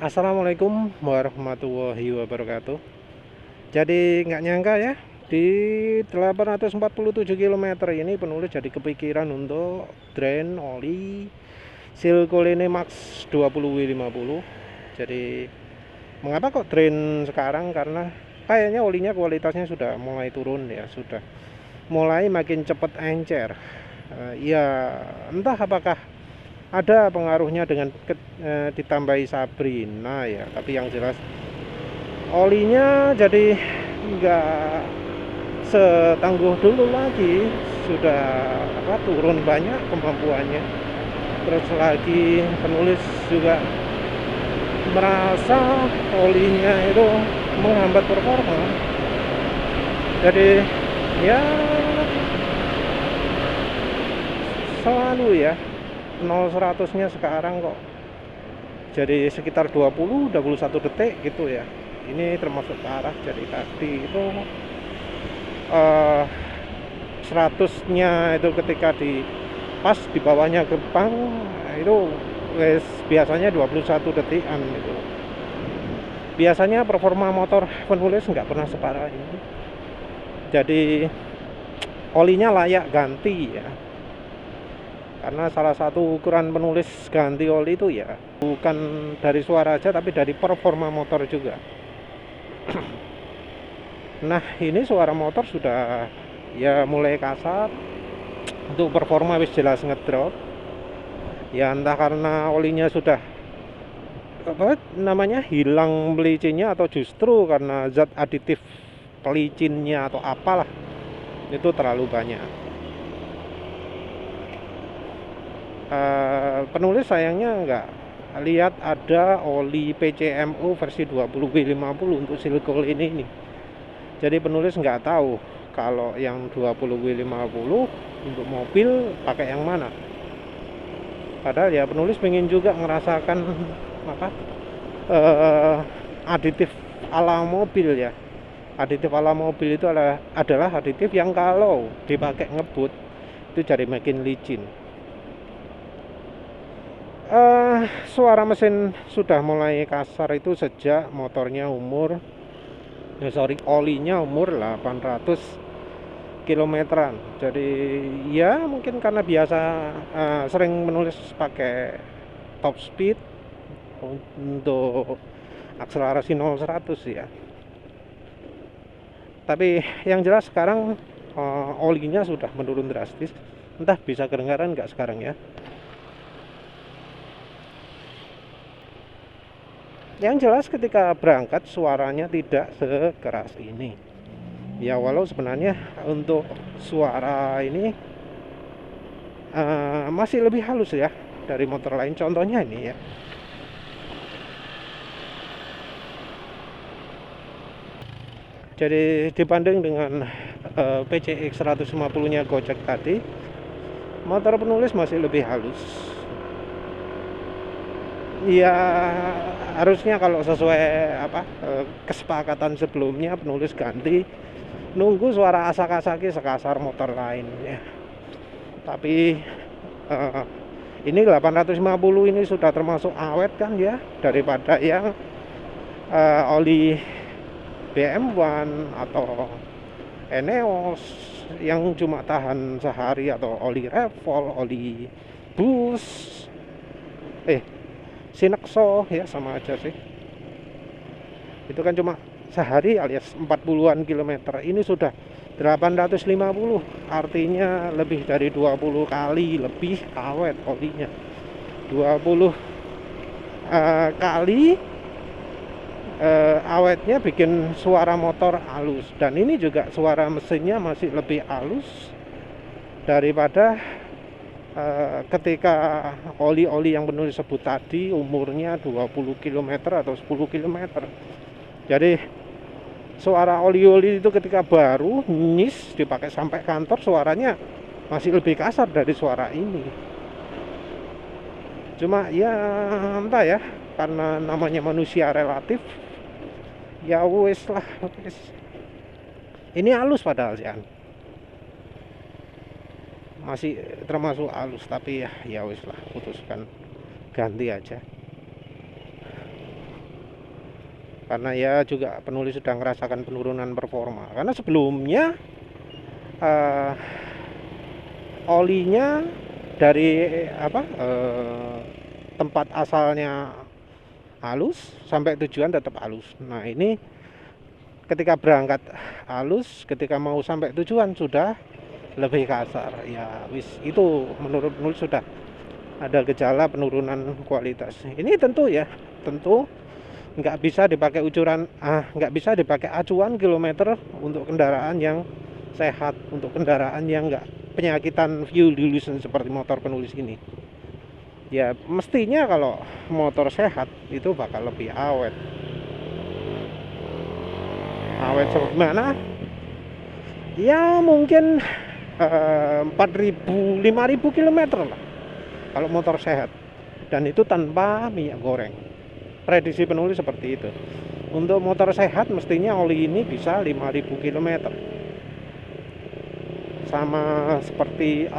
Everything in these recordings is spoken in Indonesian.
Assalamualaikum warahmatullahi wabarakatuh. Jadi nggak nyangka ya, di 847 km ini penulis jadi kepikiran untuk drain oli Silcolene Max 20W50. Jadi mengapa kok drain sekarang? Karena kayaknya olinya kualitasnya sudah mulai turun ya, sudah mulai makin cepat encer. Ya entah apakah ada pengaruhnya dengan ditambahi Sabrina ya, tapi yang jelas olinya jadi nggak setangguh dulu lagi, sudah turun banyak kemampuannya. Terus lagi penulis juga merasa olinya itu menghambat performa. Jadi ya selalu ya 0-100 nya sekarang kok jadi sekitar 20-21 detik gitu ya. Ini termasuk parah. Jadi tadi itu 100 nya itu ketika di pas di bawahnya gerbang itu biasanya 21 detikan gitu. Biasanya performa motor penulis nggak pernah separah ini. Jadi olinya layak ganti ya, karena salah satu ukuran penulis ganti oli itu ya bukan dari suara aja, tapi dari performa motor juga. Nah ini suara motor sudah ya mulai kasar. Untuk performa wis jelas ngedrop ya, entah karena olinya sudah hilang pelicinnya, atau justru karena zat aditif pelicinnya atau apalah itu terlalu banyak. Penulis sayangnya nggak lihat ada oli PCMO versi 20W50 untuk Silcolene ini. Jadi penulis nggak tahu kalau yang 20W50 untuk mobil pakai yang mana. Padahal ya penulis pengen juga ngerasakan aditif ala mobil ya. Aditif ala mobil itu adalah aditif yang kalau dipakai ngebut itu jadi makin licin. Suara mesin sudah mulai kasar itu sejak motornya olinya umur 800 kilometeran. Jadi ya mungkin karena biasa sering menulis pakai top speed untuk akselerasi 0-100 ya. Tapi yang jelas sekarang olinya sudah menurun drastis. Entah bisa kedengaran nggak sekarang ya. Yang jelas ketika berangkat suaranya tidak sekeras ini. Ya walau sebenarnya untuk suara ini masih lebih halus ya dari motor lain. Contohnya ini ya. Jadi dibanding dengan PCX 150 nya Gojek tadi, motor penulis masih lebih halus. Ya harusnya kalau sesuai kesepakatan sebelumnya penulis ganti nunggu suara asak-asaki sekasar motor lain ya. Tapi ini 850 ini sudah termasuk awet kan ya, daripada yang oli BM1 atau Eneos yang cuma tahan sehari, atau oli Revol, oli Bus, Sinexo ya sama aja sih. Itu kan cuma sehari alias 40-an kilometer. Ini sudah 850, artinya lebih dari 20 kali lebih awet olinya. 20 kali awetnya bikin suara motor halus. Dan ini juga suara mesinnya masih lebih halus daripada ketika oli-oli yang penulis sebut tadi umurnya 20 km atau 10 km. Jadi suara oli-oli itu ketika baru nyis dipakai sampai kantor, suaranya masih lebih kasar dari suara ini. Cuma ya entah ya, karena namanya manusia relatif, ya wes lah. Ini halus padahal sih masih termasuk halus, tapi ya wes lah, putuskan ganti aja. karena ya juga penulis sudah merasakan penurunan performa, karena sebelumnya olinya dari tempat asalnya halus sampai tujuan tetap halus. Nah ini ketika berangkat halus, ketika mau sampai tujuan sudah lebih kasar. Ya wis, itu menurut penulis sudah ada gejala penurunan kualitas. Ini tentu nggak bisa dipakai nggak bisa dipakai acuan kilometer untuk kendaraan yang sehat, untuk kendaraan yang nggak penyakitan fuel dilution seperti motor penulis ini. Ya mestinya kalau motor sehat itu bakal lebih awet gimana ya, mungkin 4.000 5.000 km lah kalau motor sehat, dan itu tanpa minyak goreng. Prediksi penulis seperti itu. Untuk motor sehat mestinya oli ini bisa 5.000 km. Sama seperti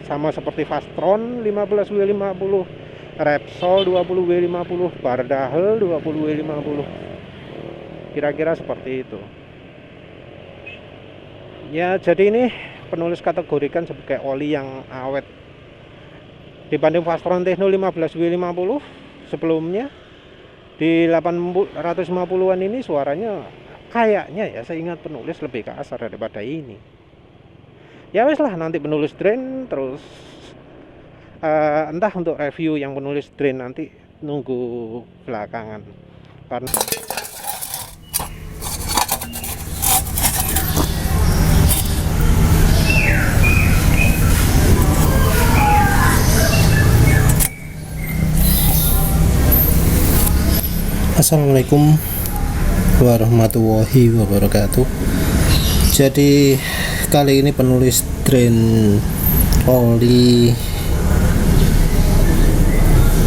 sama seperti Fastron 15W50, Repsol 20W50, Bardahel 20W50. Kira-kira seperti itu. Ya, jadi ini penulis kategorikan sebagai oli yang awet. Dibanding Fastron Techno 15W50 sebelumnya di 850-an ini suaranya kayaknya ya, seingat penulis lebih kasar daripada ini. Ya wes lah, nanti penulis drain terus entah untuk review yang penulis drain nanti nunggu belakangan, karena Assalamualaikum warahmatullahi wabarakatuh. Jadi kali ini penulis drain oli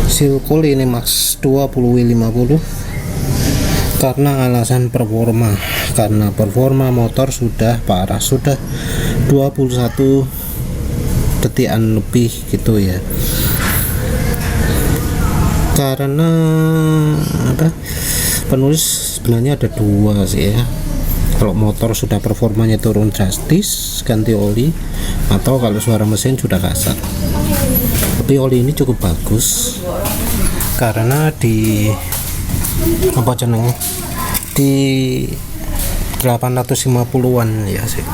Silcool ini Max 20W50 karena alasan performa. Karena performa motor sudah parah, sudah 21 detikan lebih gitu ya. Karena penulis sebenarnya ada dua sih ya. Kalau motor sudah performanya turun drastis, ganti oli, atau kalau suara mesin sudah kasar. Tapi oli ini cukup bagus karena di di 850-an ya sih.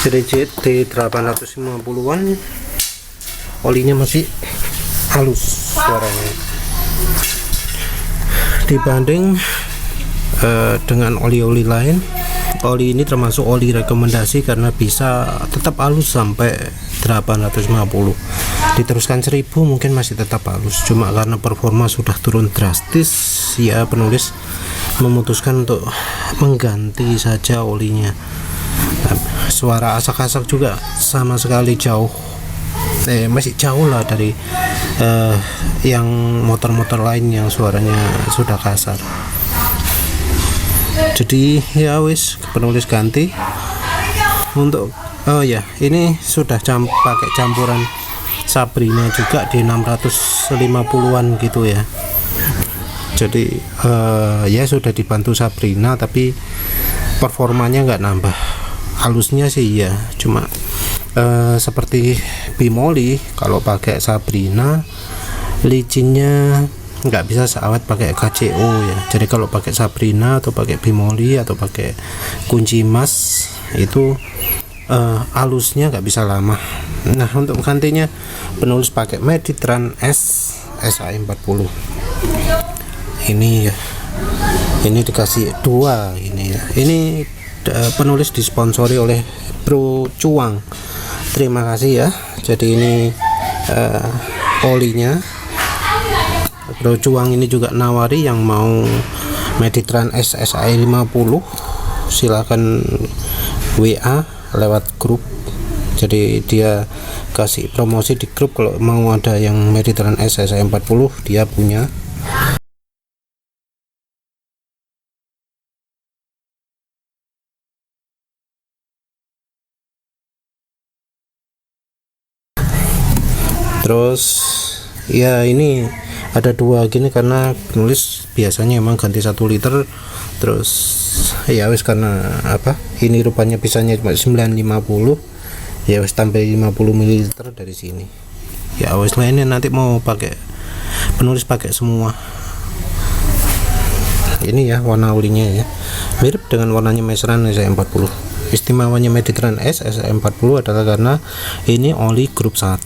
Jadi di 850-an olinya masih halus suaranya dibanding dengan oli-oli lain. Oli ini termasuk oli rekomendasi karena bisa tetap halus sampai 850. Diteruskan 1000 mungkin masih tetap halus, cuma karena performa sudah turun drastis ya penulis memutuskan untuk mengganti saja olinya. Suara asak-asak juga sama sekali jauh, masih jauh lah dari yang motor-motor lain yang suaranya sudah kasar. Jadi ya wis, penulis ganti untuk ini sudah pakai campuran Sabrina juga di 650-an gitu ya. Jadi ya sudah dibantu Sabrina tapi performanya nggak nambah. Halusnya sih ya, cuma seperti Bimoli kalau pakai Sabrina licinnya nggak bisa seawet pakai KCO ya. Jadi kalau pakai Sabrina atau pakai Bimoli atau pakai kunci emas itu halusnya nggak bisa lama. Nah untuk gantinya penulis pakai Meditran S SAE40 ini ya. Ini dikasih dua ini ya. Ini penulis disponsori oleh Bro Cuang, terima kasih ya. Jadi ini olinya Bro Cuang ini juga nawari yang mau Meditran S SAE50 silakan WA lewat grup. Jadi dia kasih promosi di grup kalau mau ada yang Meditran S SAE40 dia punya. Terus ya ini ada dua gini karena penulis biasanya emang ganti 1 liter. Terus ya wis karena apa ini rupanya pisahnya cuma 950, ya wis tambah 50 ml dari sini. Ya wis lainnya nanti mau pakai penulis pakai semua. Ini ya warna olinya ya mirip dengan warnanya Mesran SA40. Istimewanya Mediterranean S SA40 adalah karena ini oli grup 1,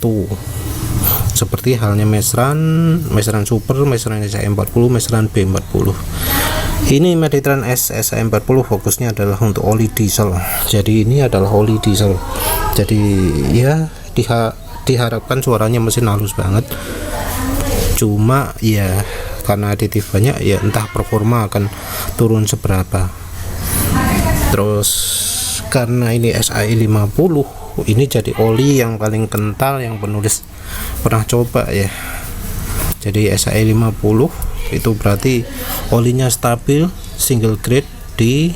seperti halnya Mesran Super, Mesran SA40, Mesran B40. Ini Mediterranean S SA40 fokusnya adalah untuk oli diesel. Jadi ini adalah oli diesel. Jadi ya diharapkan suaranya mesin halus banget. Cuma ya karena aditif banyak ya entah performa akan turun seberapa. Terus karena ini SAE50, ini jadi oli yang paling kental yang penulis pernah coba ya. Jadi SAE50 itu berarti olinya stabil, single grade di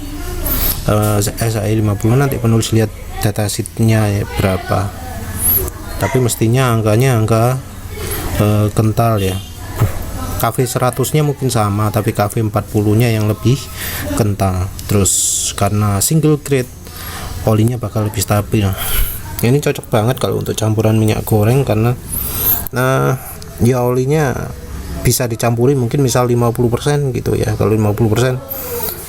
SAE50. Nanti penulis lihat datasheetnya ya, berapa, tapi mestinya angka kental ya. KV 100 nya mungkin sama, tapi KV 40 nya yang lebih kental. Terus karena single grade, olinya bakal lebih stabil. Ini cocok banget kalau untuk campuran minyak goreng karena ya olinya bisa dicampuri mungkin misal 50% gitu ya. Kalau 50%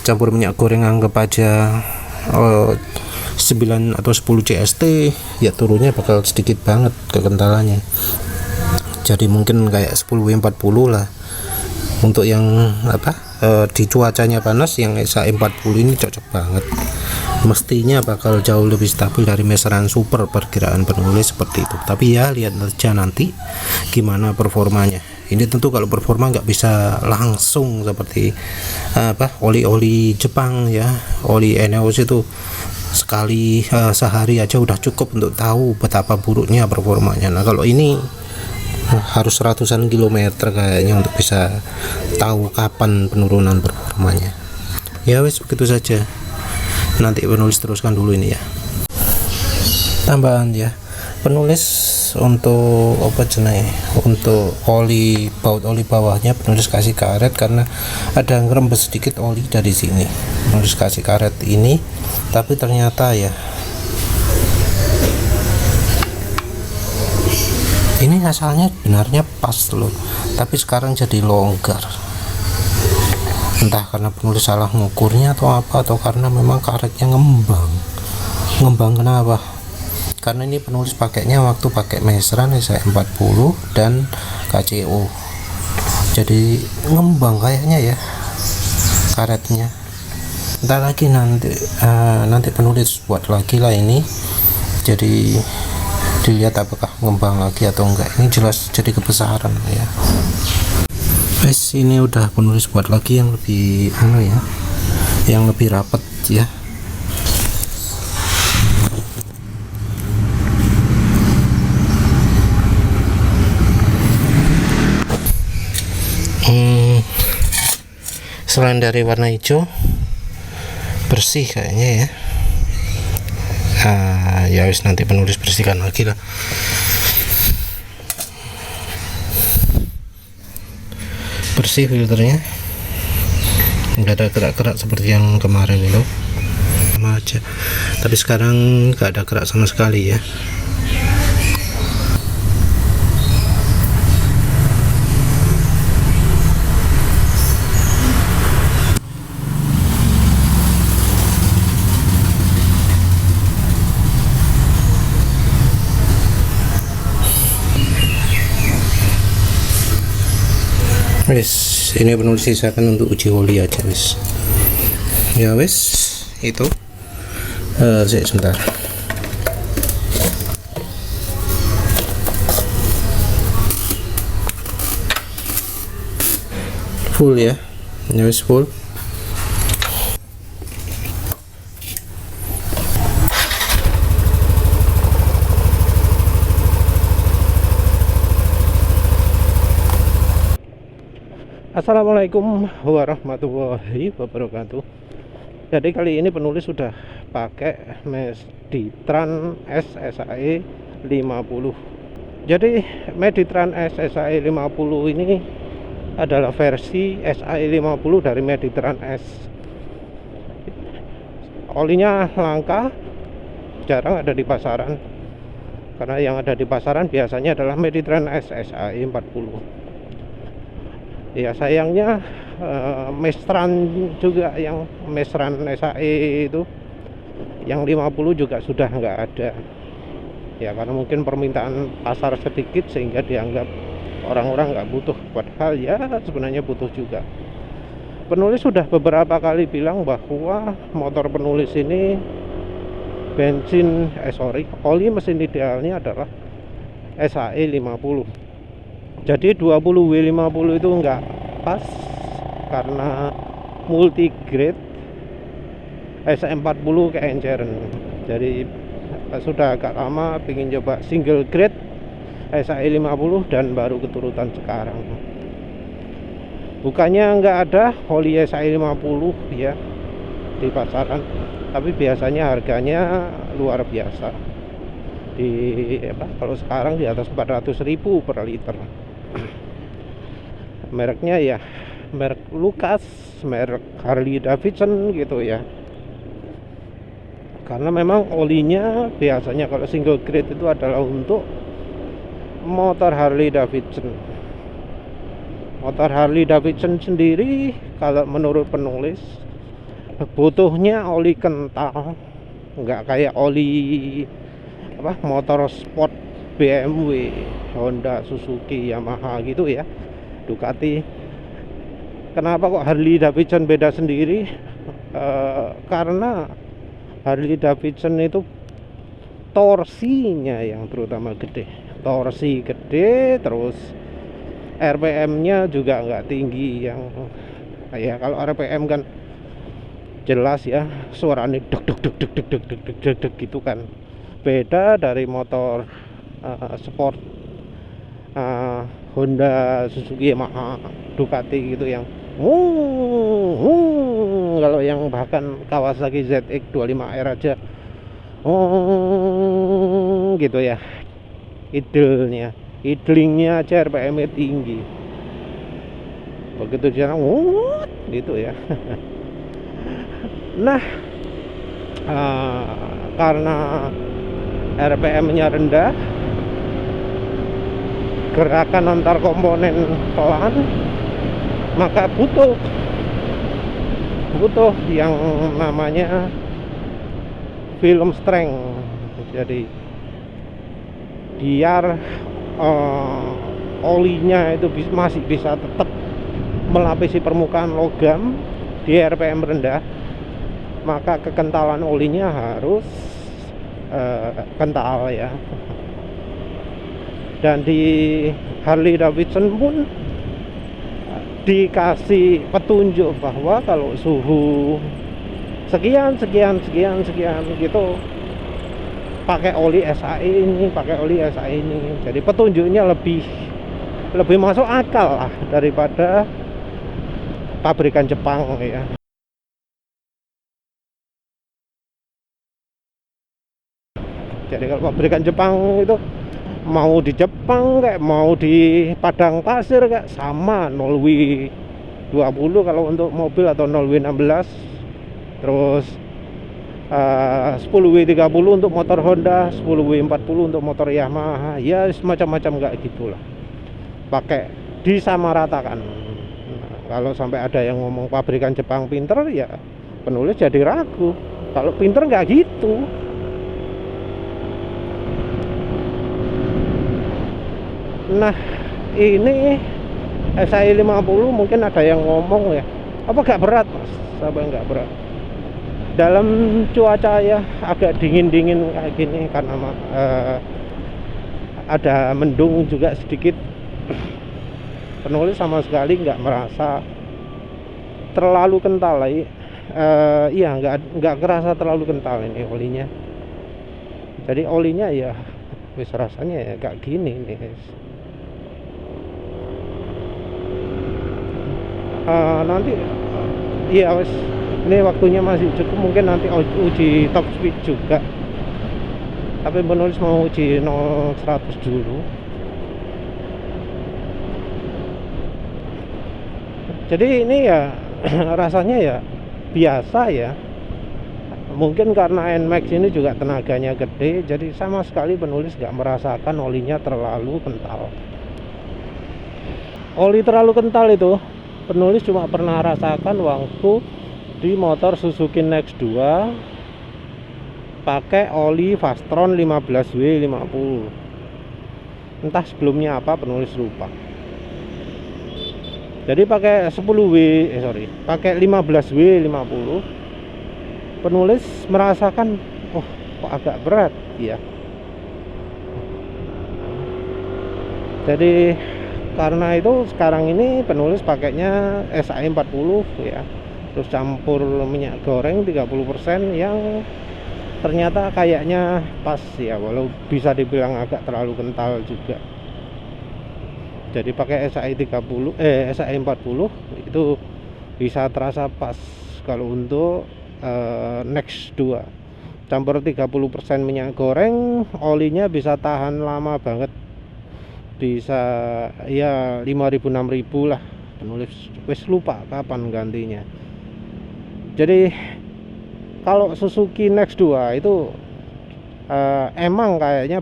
campur minyak goreng anggap aja 9 atau 10 CST, ya turunnya bakal sedikit banget kekentalannya. Jadi mungkin kayak 10W40 lah. Untuk yang di cuacanya panas, yang SA40 ini cocok banget. Mestinya bakal jauh lebih stabil dari Mesran Super, perkiraan penulis seperti itu. Tapi ya lihat aja nanti gimana performanya. Ini tentu kalau performa nggak bisa langsung seperti oli-oli Jepang ya. Oli Eneos itu sekali sehari aja udah cukup untuk tahu betapa buruknya performanya. Nah kalau ini harus ratusan kilometer kayaknya untuk bisa tahu kapan penurunan performanya. Ya wes begitu saja. Nanti penulis teruskan dulu ini ya. Tambahan ya. Penulis untuk untuk oli baut oli bawahnya penulis kasih karet karena ada ngerembes sedikit oli dari sini. Penulis kasih karet ini, tapi ternyata ya ini asalnya benarnya pas loh, tapi sekarang jadi longgar. Entah karena penulis salah ngukurnya atau apa, atau karena memang karetnya ngembang kenapa? Karena ini penulis pakainya waktu pakai Mesran SA40 dan KCO, jadi ngembang kayaknya ya karetnya. Entah lagi nanti penulis buat lagi lah ini, jadi dilihat apakah ngembang lagi atau enggak. Ini jelas jadi kebesaran ya. Guys, ini udah penulis buat lagi yang lebih yang lebih rapat ya. Selain dari warna hijau bersih kayaknya ya. Ya wis nanti penulis bersihkan lagi lah. Bersih filternya, nggak ada kerak-kerak seperti yang kemarin itu, sama aja. Tapi sekarang nggak ada kerak sama sekali ya. Wes, ini penulis sisakan untuk uji oli aja wes. Ya wes, itu. Sebentar. Full ya. Ya wes full. Assalamualaikum warahmatullahi wabarakatuh. Jadi kali ini penulis sudah pakai Mediterranean S SAE 50. Jadi Meditran S SAE 50 ini adalah versi SAE 50 dari Meditran S. Olinya langka, jarang ada di pasaran, karena yang ada di pasaran biasanya adalah Meditran S SAE 40. Ya sayangnya Mestran juga, yang Mestran SAE itu yang 50 juga sudah nggak ada. Ya karena mungkin permintaan pasar sedikit sehingga dianggap orang-orang nggak butuh, padahal ya sebenarnya butuh juga. Penulis sudah beberapa kali bilang bahwa motor penulis ini oli mesin idealnya adalah SAE 50. Jadi 20W50 itu nggak pas karena multigrade SM40 keenceran. Jadi sudah agak lama pengen coba single grade SAE 50 dan baru keturutan sekarang. Bukannya nggak ada oli SAE 50 ya di pasaran, tapi biasanya harganya luar biasa. Kalau sekarang di atas 400.000 per liter. Mereknya ya merek Lucas, merek Harley Davidson gitu ya. Karena memang olinya biasanya kalau single grade itu adalah untuk motor Harley Davidson. Motor Harley Davidson sendiri kalau menurut penulis butuhnya oli kental, nggak kayak oli motor sport BMW, Honda, Suzuki, Yamaha gitu ya, Ducati. Kenapa kok Harley Davidson beda sendiri? Karena Harley Davidson itu torsinya yang terutama gede, torsi gede, terus RPM-nya juga nggak tinggi. Yang kayak kalau RPM kan jelas ya suaranya deg deg deg deg deg deg deg deg deg gitu kan, beda dari motor sport Honda, Suzuki, Yamaha, Ducati gitu yang kalau yang bahkan Kawasaki ZX 25R aja gitu ya, idlingnya aja RPM-nya tinggi, begitu jalan gitu ya. Nah karena RPM-nya rendah, gerakan antar komponen pelan, maka butuh yang namanya film strength. Jadi biar olinya itu masih bisa tetap melapisi permukaan logam di RPM rendah, maka kekentalan olinya harus kental ya. Dan di Harley Davidson pun dikasih petunjuk bahwa kalau suhu sekian gitu pakai oli SAE ini, Jadi petunjuknya lebih masuk akal lah daripada pabrikan Jepang ya. Jadi kalau pabrikan Jepang itu mau di Jepang kayak mau di padang pasir kayak sama 0W20 kalau untuk mobil atau 0W16, terus 10W30 untuk motor Honda, 10W40 untuk motor Yamaha, ya semacam-macam kayak gitulah, pakai disamaratakan. Kalau sampai ada yang ngomong pabrikan Jepang pinter, ya penulis jadi ragu. Kalau pinter nggak gitu. Nah ini SAE 50 mungkin ada yang ngomong ya, apa gak berat mas? Apa nggak berat? Dalam cuaca ya agak dingin-dingin kayak gini, karena ada mendung juga sedikit, penulis sama sekali nggak merasa terlalu kental lah. Iya nggak kerasa terlalu kental ini olinya. Jadi olinya ya wis rasanya ya kayak gini nih. Nanti iya wis, ini waktunya masih cukup, mungkin nanti uji top speed juga, tapi penulis mau uji 0-100 dulu. Jadi ini ya rasanya ya biasa ya. Mungkin karena NMAX ini juga tenaganya gede, jadi sama sekali penulis nggak merasakan olinya terlalu kental. Oli terlalu kental itu penulis cuma pernah rasakan waktu di motor Suzuki Next 2 pakai oli Fastron 15W50. Entah sebelumnya apa penulis lupa. Jadi pakai 15W50 penulis merasakan kok agak berat ya. Jadi karena itu sekarang ini penulis pakainya SAE 40 ya, terus campur minyak goreng 30% yang ternyata kayaknya pas ya, walau bisa dibilang agak terlalu kental juga. Jadi pakai SAE 40 itu bisa terasa pas kalau untuk Next 2 campur 30% minyak goreng, olinya bisa tahan lama banget, bisa ya 5.000-6.000 lah. Penulis wis lupa kapan gantinya. Jadi kalau Suzuki Next 2 itu emang kayaknya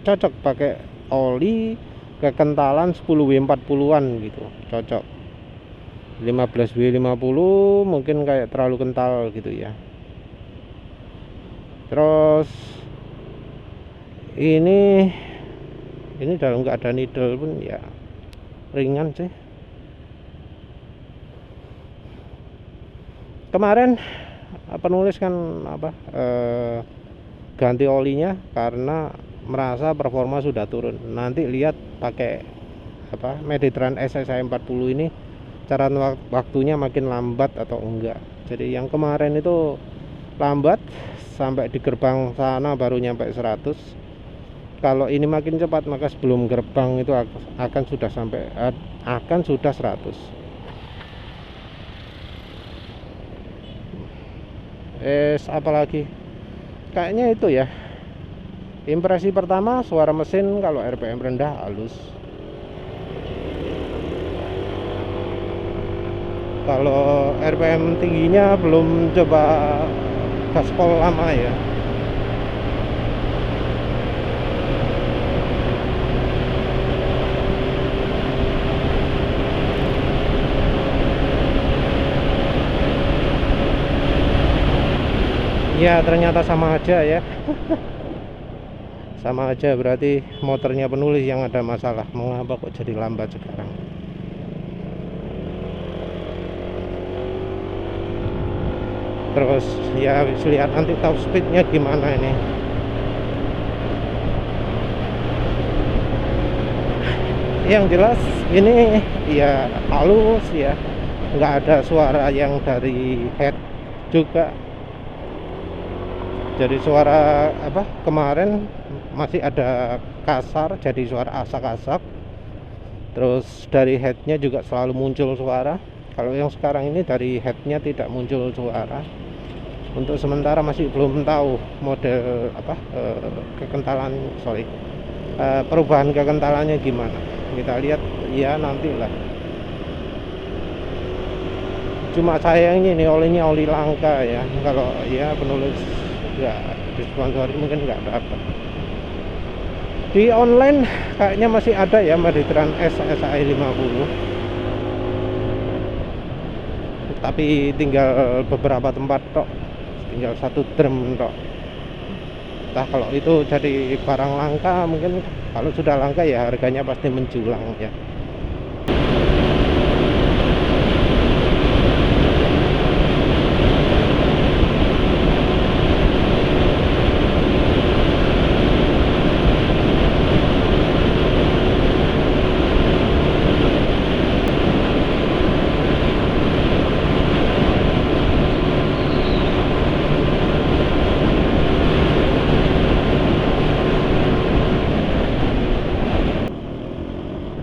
cocok pakai oli kekentalan 10W40-an gitu, cocok. 15W50 mungkin kayak terlalu kental gitu ya. Terus ini dalam nggak ada needle pun ya ringan sih. Kemarin penulis kan ganti olinya karena merasa performa sudah turun. Nanti lihat pakai Mediterranean SSI 40 ini cara waktunya makin lambat atau enggak. Jadi yang kemarin itu lambat sampai di gerbang sana baru nyampe 100. Kalau ini makin cepat maka sebelum gerbang itu akan sudah 100. Apalagi kayaknya itu ya. Impresi pertama, suara mesin kalau RPM rendah halus. Kalau RPM tingginya belum coba gaspol lama ya. Ya ternyata sama aja ya. Sama aja, berarti motornya penulis yang ada masalah. Mengapa kok jadi lambat sekarang? Terus ya lihat nanti top speednya gimana ini. Yang jelas ini ya halus ya, nggak ada suara yang dari head juga. Jadi suara kemarin masih ada kasar, jadi suara asak-asak. Terus dari headnya juga selalu muncul suara. Kalau yang sekarang ini dari headnya tidak muncul suara. Untuk sementara masih belum tahu model perubahan kekentalannya gimana. Kita lihat ya nantilah. Cuma sayangnya ini olinya oli langka ya. Kalau ya penulis nggak disponsori mungkin nggak dapat. Di online kayaknya masih ada ya Mediterranean SSI 50. Tapi tinggal beberapa tempat tok, tinggal 1 drum tok. Entah kalau itu jadi barang langka, mungkin kalau sudah langka ya harganya pasti menjulang ya.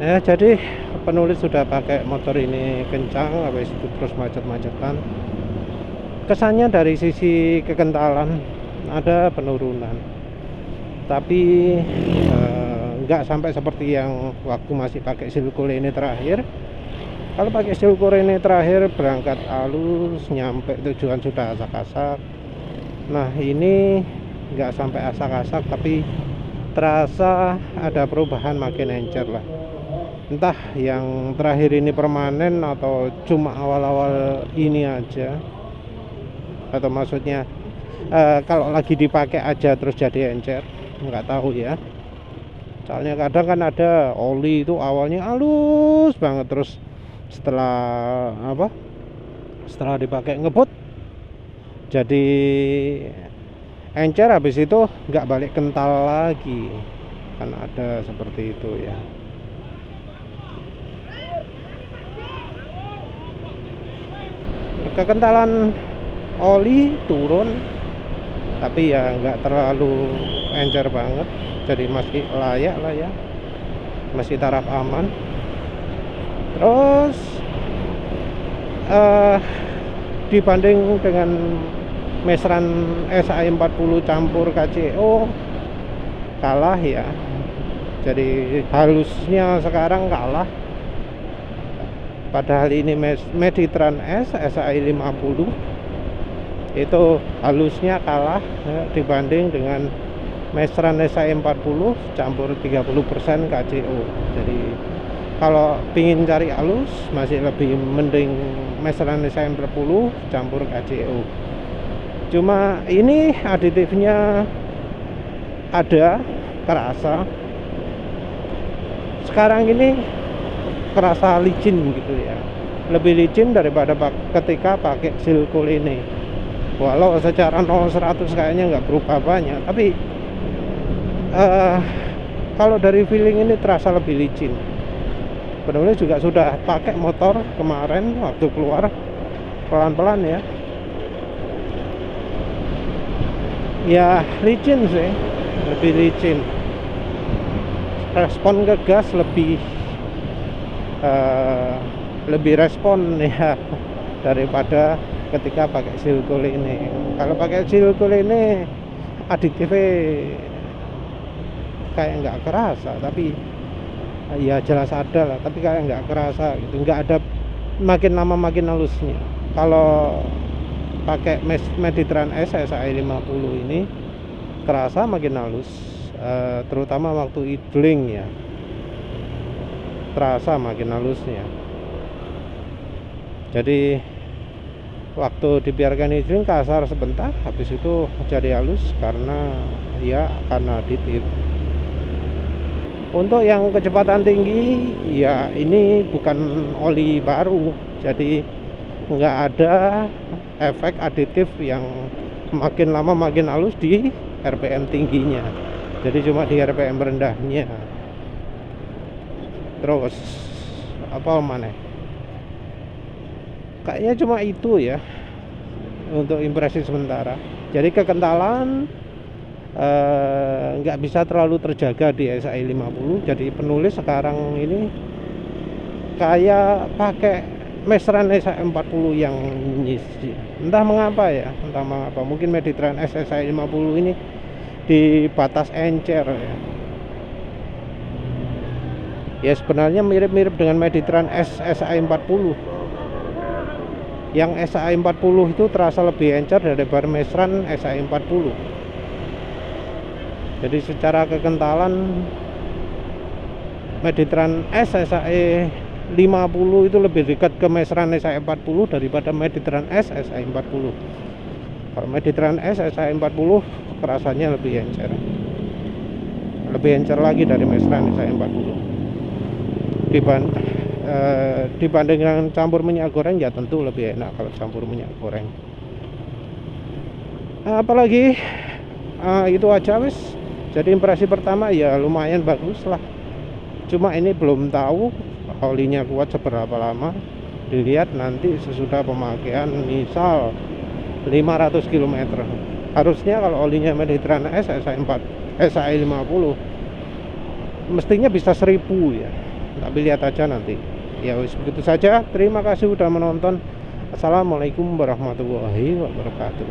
Ya jadi penulis sudah pakai motor ini kencang, habis itu terus macet-macetan. Kesannya dari sisi kekentalan ada penurunan, tapi nggak sampai seperti yang waktu masih pakai Silkul ini terakhir. Kalau pakai Silcore ini terakhir berangkat halus, nyampe tujuan sudah asak-asak. Nah ini nggak sampai asak-asak, tapi terasa ada perubahan, makin encer lah. Entah yang terakhir ini permanen atau cuma awal-awal ini aja, atau maksudnya kalau lagi dipakai aja terus jadi encer, nggak tahu ya. Soalnya kadang kan ada oli itu awalnya halus banget, terus setelah dipakai ngebut jadi encer, habis itu nggak balik kental lagi, kan ada seperti itu ya. Kekentalan oli turun, tapi ya nggak terlalu encer banget, jadi masih layak lah ya, masih taraf aman. Terus dibanding dengan Mesran SAE40 campur KCO kalah ya, jadi halusnya sekarang kalah. Padahal ini Meditran S SAE50 itu halusnya kalah dibanding dengan Mesran SAE40 campur 30% KCO. Jadi kalau pingin cari halus masih lebih mending Mesran SAE40 campur KCO. Cuma ini aditifnya ada, kerasa. Sekarang ini kerasa licin gitu ya, lebih licin daripada ketika pakai Silcool ini. Walau secara 0-100 kayaknya nggak berubah banyak, tapi kalau dari feeling ini terasa lebih licin. Penulis juga sudah pakai motor kemarin waktu keluar, pelan-pelan ya. Ya licin sih, lebih licin. Respon ke gas lebih respon ya daripada ketika pakai Silcool ini. Kalau pakai Silcool ini aditifnya kayak nggak kerasa, tapi ya jelas ada lah, tapi kayak nggak kerasa gitu, nggak ada, makin lama makin halusnya. Kalau pakai Meditran S SAE50 ini kerasa makin halus, terutama waktu idling ya, terasa makin halusnya. Jadi waktu dibiarkan idling kasar sebentar, habis itu jadi halus karena aditif. Untuk yang kecepatan tinggi ya ini bukan oli baru, jadi nggak ada efek aditif yang makin lama makin halus di RPM tingginya, jadi cuma di RPM rendahnya. Terus apa mana, kayaknya cuma itu ya untuk impresi sementara. Jadi kekentalan nggak bisa terlalu terjaga di SAE50. Jadi penulis sekarang ini kayak pakai Mesran SAE40 yang nyisi. Entah mengapa ya, mungkin Meditran S SAE50 ini di batas encer ya. Ya sebenarnya mirip-mirip dengan Meditran S SAE40. Yang SAE40 itu terasa lebih encer daripada Mesran SAE40. Jadi secara kekentalan Meditran S SAE50 itu lebih dekat ke Mesran SAE40 daripada Meditran S SAE40. Kalau Meditran S SAE40 kerasanya lebih encer. Lebih encer lagi dari Mesran SAE40. Dibanding dengan campur minyak goreng ya tentu lebih enak kalau campur minyak goreng. Apalagi itu aja wis. Jadi impresi pertama ya lumayan bagus lah. Cuma ini belum tahu olinya kuat seberapa lama. Dilihat nanti sesudah pemakaian, misal 500 km. Harusnya kalau olinya Meditran S SAE50 mestinya bisa 1000 ya. Tapi lihat aja nanti. Ya wis begitu saja. Terima kasih sudah menonton. Assalamualaikum warahmatullahi wabarakatuh.